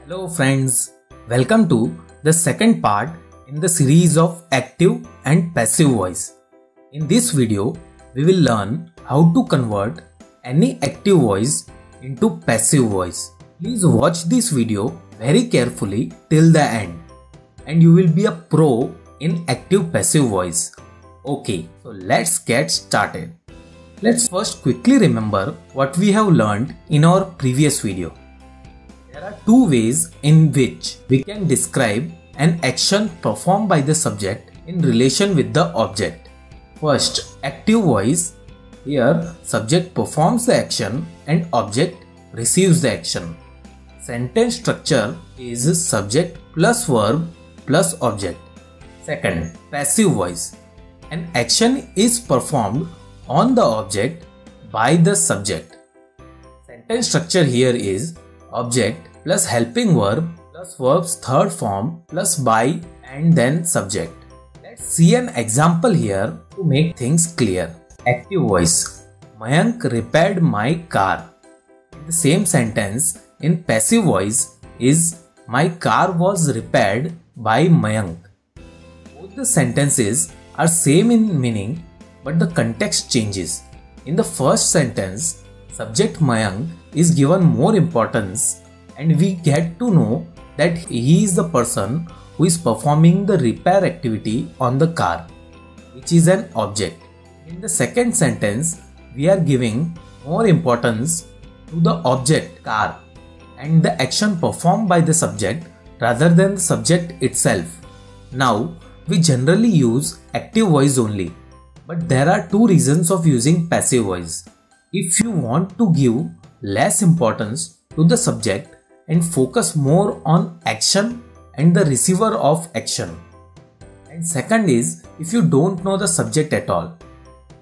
Hello friends, welcome to the second part in the series of active and passive voice. In this video, we will learn how to convert any active voice into passive voice. Please watch this video very carefully till the end and you will be a pro in active passive voice. Okay, so let's get started. Let's first quickly remember what we have learned in our previous video. There are two ways in which we can describe an action performed by the subject in relation with the object. First, active voice. Here, subject performs the action and object receives the action. Sentence structure is subject plus verb plus object. Second, passive voice. An action is performed on the object by the subject. Sentence structure here is object plus helping verb plus verb's third form plus by and then subject. Let's see an example here to make things clear. Active voice. Mayank repaired my car. In the same sentence, in passive voice is my car was repaired by Mayank. Both the sentences are same in meaning, but the context changes. In the first sentence, subject Mayank is given more importance and we get to know that he is the person who is performing the repair activity on the car, which is an object. In the second sentence, we are giving more importance to the object car and the action performed by the subject rather than the subject itself. Now, we generally use active voice only. But there are two reasons of using passive voice. If you want to give less importance to the subject and focus more on action and the receiver of action. And second is if you don't know the subject at all.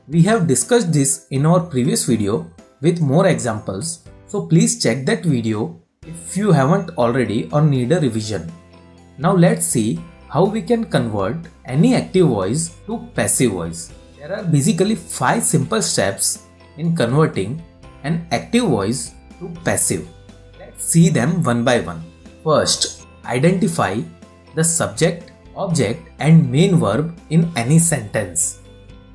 We have discussed this in our previous video with more examples. So please check that video if you haven't already or need a revision. Now let's see how we can convert any active voice to passive voice. There are basically 5 simple steps in converting an active voice to passive. Let's see them one by one. First, identify the subject, object and main verb in any sentence.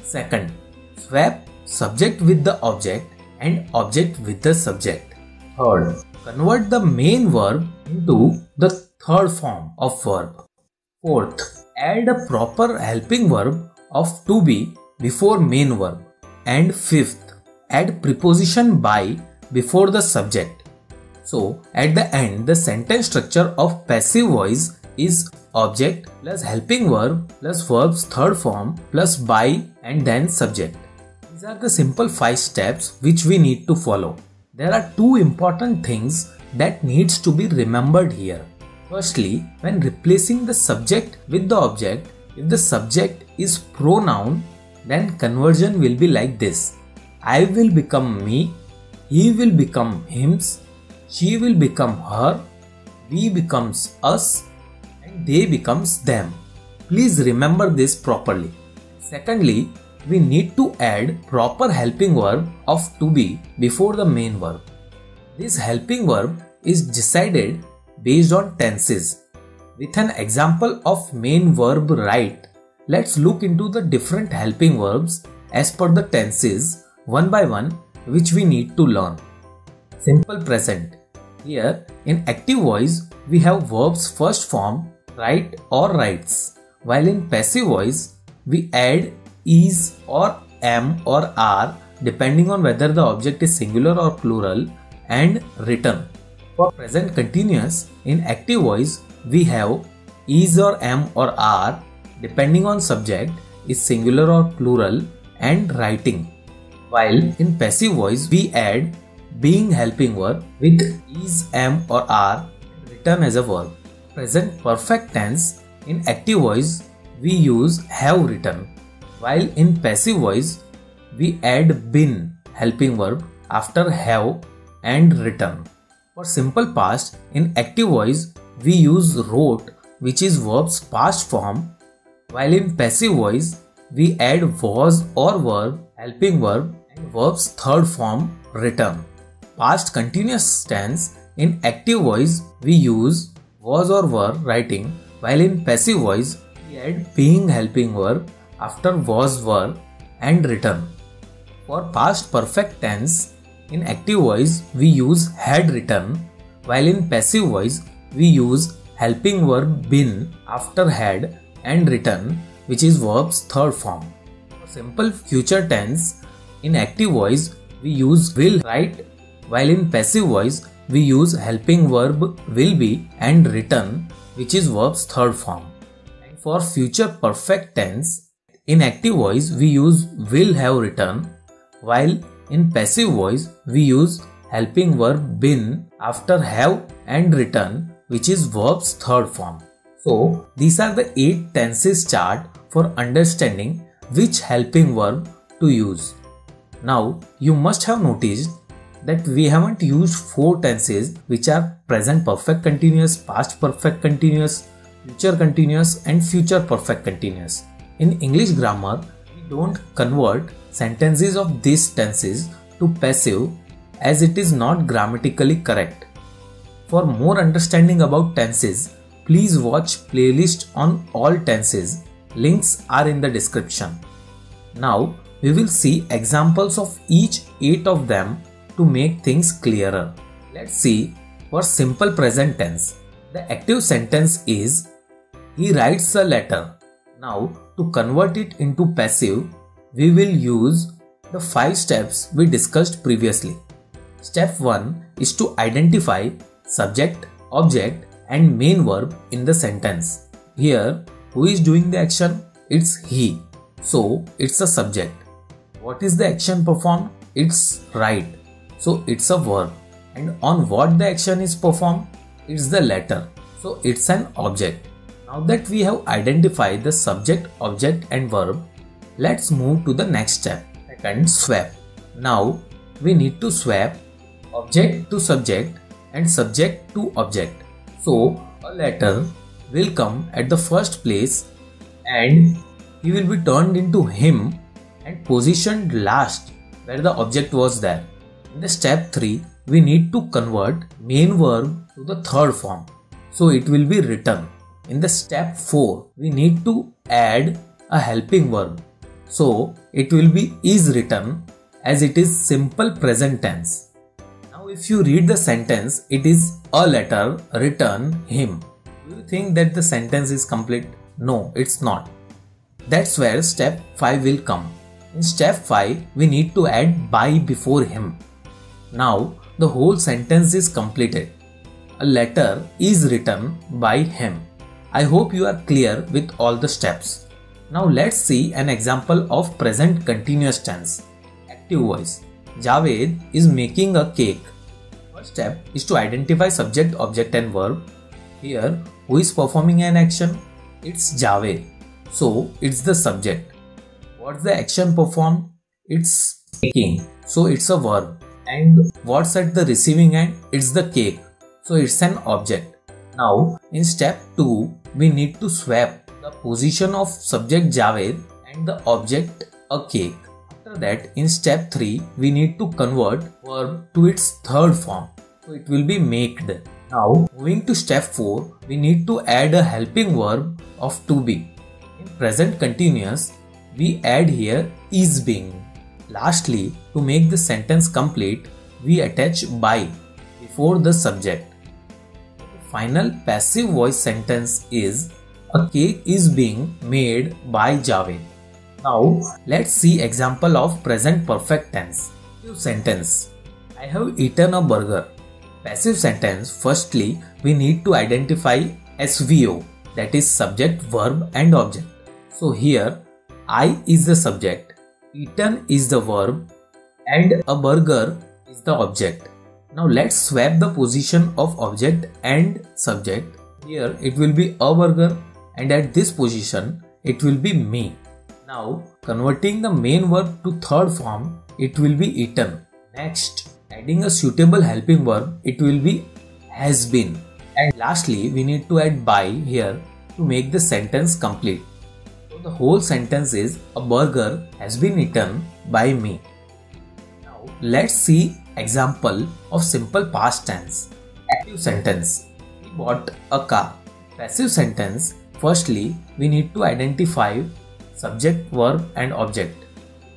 Second, swap subject with the object and object with the subject. Third, convert the main verb into the third form of verb. Fourth, add a proper helping verb of to be before main verb. And fifth, add preposition by before the subject. So at the end, the sentence structure of passive voice is object plus helping verb plus verb's third form plus by and then subject. These are the simple 5 steps which we need to follow. There are 2 important things that needs to be remembered here. Firstly, when replacing the subject with the object, if the subject is pronoun, then conversion will be like this. I will become me, he will become hims, she will become her, we becomes us, and they becomes them. Please remember this properly. Secondly, we need to add proper helping verb of to be before the main verb. This helping verb is decided based on tenses. With an example of main verb write, let's look into the different helping verbs as per the tenses one by one which we need to learn. Simple present. Here in active voice we have verbs first form write or writes, while in passive voice we add is or am or are depending on whether the object is singular or plural and written. For present continuous, in active voice we have is or am or are depending on subject is singular or plural and writing. While in passive voice we add being helping verb with is, am or are written as a verb. Present perfect tense, in active voice we use have written, while in passive voice we add been helping verb after have and written. For simple past, in active voice we use wrote, which is verb's past form, while in passive voice we add was or verb, helping verb and verb's third form written. Past continuous tense, in active voice we use was or were writing, while in passive voice we add being helping verb after was, were and written. For past perfect tense, in active voice we use had written, while in passive voice we use helping verb been after had and written, which is verb's third form. For simple future tense, in active voice we use will write, while in passive voice we use helping verb will be and written, which is verb's third form. And for future perfect tense, in active voice we use will have written, while in passive voice we use helping verb been after have and written, which is verb's third form. So these are the 8 tenses chart for understanding which helping verb to use. Now you must have noticed that we haven't used 4 tenses, which are present perfect continuous, past perfect continuous, future continuous and future perfect continuous. In English grammar, we don't convert sentences of these tenses to passive as it is not grammatically correct. For more understanding about tenses, please watch playlist on all tenses. Links are in the description. Now we will see examples of each 8 of them to make things clearer. Let's see. For simple present tense, the active sentence is he writes a letter. Now to convert it into passive, we will use the 5 steps we discussed previously. Step 1 is to identify subject, object and main verb in the sentence. Here, who is doing the action? It's he. So it's a subject. What is the action performed? It's write. So it's a verb. And on what the action is performed? It's the letter. So it's an object. Now that we have identified the subject, object and verb, let's move to the next step. Second, swap. Now we need to swap object to subject and subject to object. So a letter will come at the first place and he will be turned into him and positioned last where the object was there. In the step 3, we need to convert main verb to the third form. So it will be written. In the step 4, we need to add a helping verb. So it will be is written as it is simple present tense. Now if you read the sentence, it is a letter written him. Do you think that the sentence is complete? No, it's not. That's where step 5 will come. In step 5, we need to add by before him. Now the whole sentence is completed. A letter is written by him. I hope you are clear with all the steps. Now let's see an example of present continuous tense. Active voice. Javed is making a cake. First step is to identify subject, object and verb. Here, who is performing an action? It's Javed. So it's the subject. What's the action performed? It's making. So it's a verb. And what's at the receiving end? It's the cake. So it's an object. Now in step 2, we need to swap the position of subject Javed and the object a cake. After that, in step 3, we need to convert verb to its third form. So it will be maked. Now moving to step 4, we need to add a helping verb of to be. In present continuous, we add here is being. Lastly, to make the sentence complete, we attach by before the subject. The final passive voice sentence is a cake is being made by Javed. Now let's see example of present perfect tense. Passive sentence. I have eaten a burger. Passive sentence. Firstly, we need to identify SVO, that is subject, verb and object. So here I is the subject, eaten is the verb and a burger is the object. Now let's swap the position of object and subject. Here it will be a burger and at this position it will be me. Now converting the main verb to third form, it will be eaten. Next, adding a suitable helping verb, it will be has been. And lastly, we need to add by here to make the sentence complete. So the whole sentence is a burger has been eaten by me. Now let's see example of simple past tense. Active sentence. He bought a car. Passive sentence. Firstly, we need to identify subject, verb and object.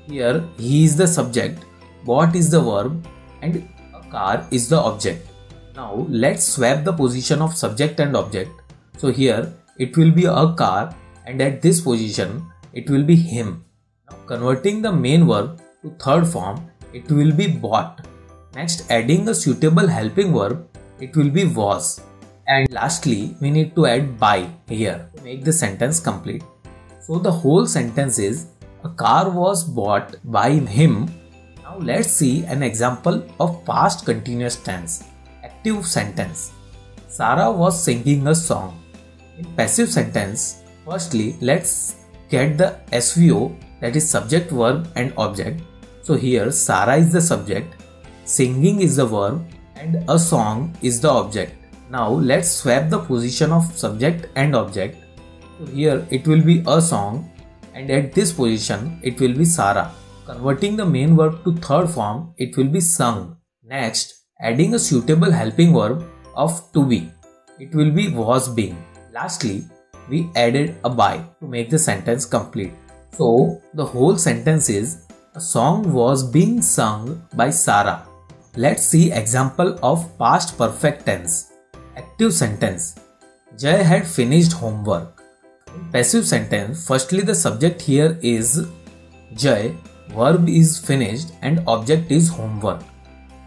Here, he is the subject, bought is the verb and a car is the object. Now, let's swap the position of subject and object. So here, it will be a car and at this position, it will be him. Now, converting the main verb to third form, it will be bought. Next, adding a suitable helping verb, it will be was. And lastly, we need to add by here to make the sentence complete. So the whole sentence is, a car was bought by him. Now let's see an example of past continuous tense. Active sentence. Sarah was singing a song. In passive sentence, firstly, let's get the SVO, that is subject, verb and object. So here Sarah is the subject, singing is the verb and a song is the object. Now let's swap the position of subject and object. So here it will be a song and at this position it will be Sarah. Converting the main verb to third form, it will be sung. Next, adding a suitable helping verb of to be, it will be was being. Lastly, we added a by to make the sentence complete. So the whole sentence is, a song was being sung by Sarah. Let's see example of past perfect tense. Active sentence. Jay had finished homework. In passive sentence, firstly the subject here is Jay, verb is finished and object is homework.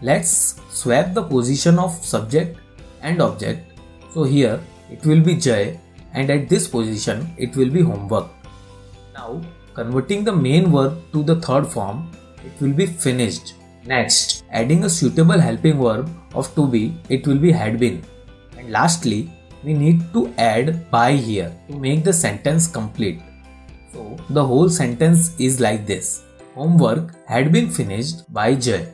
Let's swap the position of subject and object. So here it will be Jay and at this position it will be homework. Now converting the main verb to the third form, it will be finished. Next, adding a suitable helping verb of to be, it will be had been. And lastly, we need to add by here to make the sentence complete. So the whole sentence is like this. Homework had been finished by Jay.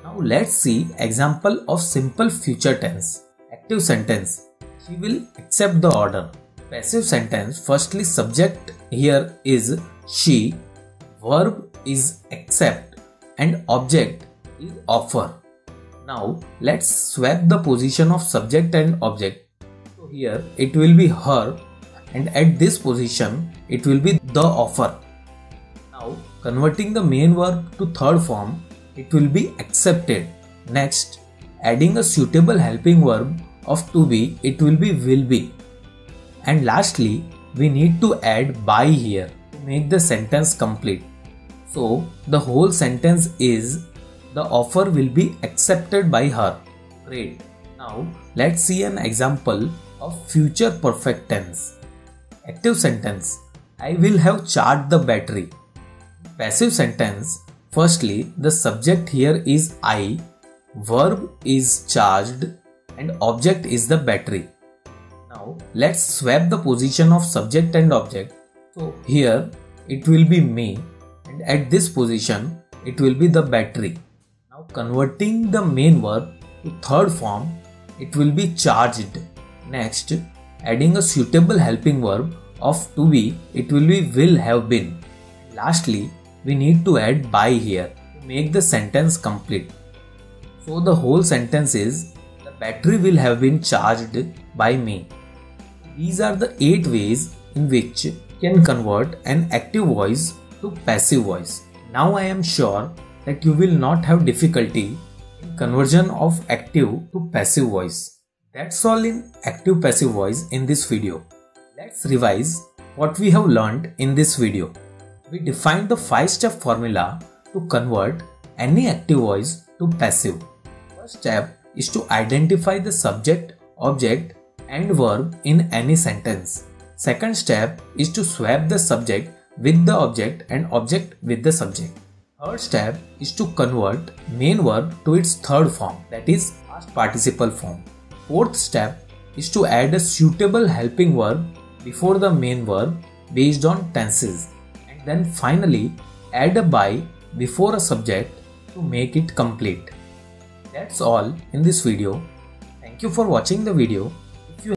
Now let's see example of simple future tense. Active sentence. She will accept the order. Passive sentence. Firstly subject here is she, verb is accept and object is offer. Now let's swap the position of subject and object. So here it will be her and at this position it will be the offer. Now converting the main verb to third form, it will be accepted. Next, adding a suitable helping verb of to be, it will be. And lastly, we need to add by here to make the sentence complete. So the whole sentence is, the offer will be accepted by her. Great. Now let's see an example of future perfect tense. Active sentence. I will have charged the battery. Passive sentence. Firstly, the subject here is I, verb is charged and object is the battery. Now let's swap the position of subject and object. So here it will be me and at this position it will be the battery. Now converting the main verb to third form, it will be charged. Next, adding a suitable helping verb of to be, it will be will have been. Lastly, we need to add by here to make the sentence complete. So the whole sentence is, the battery will have been charged by me. These are the 8 ways in which you can convert an active voice to passive voice. Now I am sure that you will not have difficulty in conversion of active to passive voice. That's all in active passive voice in this video. Let's revise what we have learned in this video. We defined the 5-step formula to convert any active voice to passive. First step is to identify the subject, object and verb in any sentence. Second step is to swap the subject with the object and object with the subject. Third step is to convert main verb to its third form, that is past participle form. Fourth step is to add a suitable helping verb before the main verb based on tenses. And then finally add a by before a subject to make it complete. That's all in this video. Thank you for watching the video.